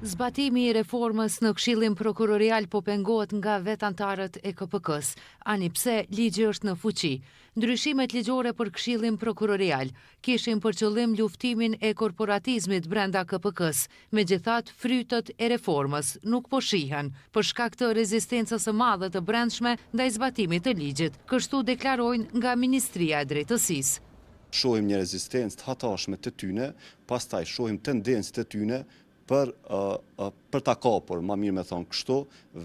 Zbatimi i reformës në Këshillin Prokurorial po pengohet nga vetantarët e KPK-s, ani pse ligji është në fuqi. Ndryshimet ligjore për Këshillin Prokurorial kishin për qëllim luftimin e korporatizmit brenda KPK-s, megjithatë frytët e reformës nuk po shihen për shkak të rezistencës së madhe të brendshme ndaj zbatimit të ligjit, kështu deklarojnë nga Ministria e Drejtësisë. Shohim një rezistencë të hatashme të tyne, pastaj shohim tendencë të tyne për ta kapur, ma mirë me thonë kështu,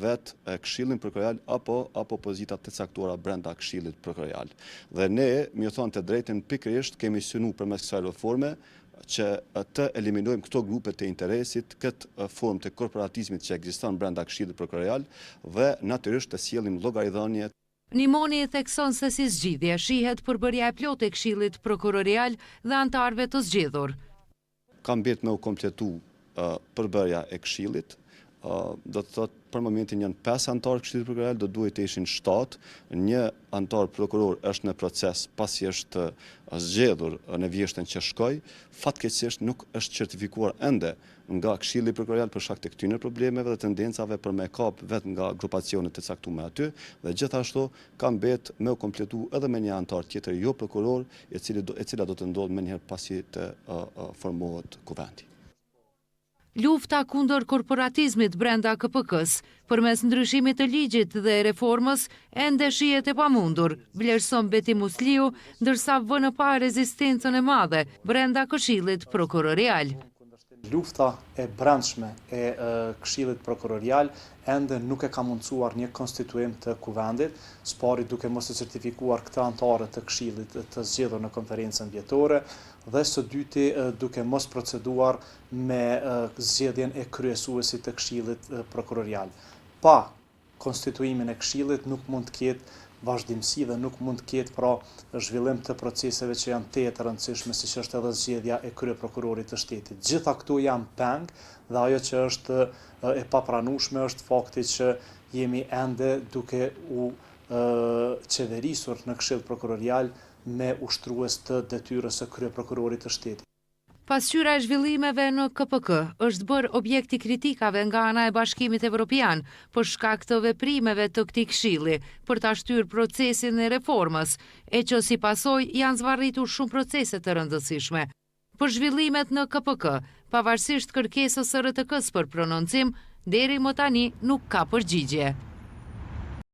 vetë Këshillin Prokurorial apo pozitat të caktuara brenda Këshillit Prokurorial. Dhe ne, mi thonë të drejtën, pikërisht kemi synu përmes kësaj reforme që të eliminojmë këto grupe të interesit, këtë formë të korporatizmit që ekziston brenda Këshillit Prokurorial dhe natyrisht të sjellim llogaridhënie. Nimoni thekson se si zgjidhje shihet përbërja e plotë e Këshillit Prokurorial dhe antarëve të zgjedhur. Ka mbet me u kompletu përbërja e Këshillit, do të thotë për momentin janë 5 antarë Këshillit Prokurorial, do duhet të ishin 7, një antar prokuror është në proces pasi është zgjedhur në vjeshtën që shkoi, fatkeqësisht nuk është certifikuar ende nga Këshilli Prokurorial për shkak të këtyre problemeve dhe tendencave për me kap vetëm nga grupacionet të caktuara aty, dhe gjithashtu ka mbet me u kompletu edhe me një antar tjetër jo prokuror, e cila do të ndodhë menjëherë pasi të formohet kuvendi. Lufta kundër korporatizmit brenda KPK-s, përmes ndryshimit të ligjit dhe reformës, ende shihet e pamundur, vlerëson Beti Musliu, ndërsa vë në pa rezistencën e madhe brenda Këshillit Prokurorial. Lufta e brendshme e Këshillit Prokurorial ende nuk e ka mundësuar një konstituim të kuvendit, spari duke mos e certifikuar këta antarë të Këshillit të zgjedhur në konferencën vjetore, dhe së dyti duke mos proceduar me zgjedhjen e kryesuesit të Këshillit Prokurorial. Pa konstituimin e Këshillit nuk mund të ketë vazhdimsi dhe nuk mund të ketë pra zhvillim të proceseve që janë të rëndësishme, siç është edhe zgjedhja e kryeprokurorit të shtetit. Gjitha këtu janë peng dhe ajo që është e papranueshme është fakti që jemi ende duke u qeverisur në Këshill Prokurorial me ushtrues të detyrës së kryeprokurorit të shtetit. Pasqyra e zhvillimeve në KPK është bërë objekti kritikave nga ana e Bashkimit Evropian për shkak të veprimeve të këtij këshilli për ta shtyrë procesin e reformës, e që si pasojë janë zvarritur shumë procese të rëndësishme. Për zhvillimet në KPK, pavarësisht kërkesës së RTK-s për prononcim, deri më tani nuk ka përgjigje.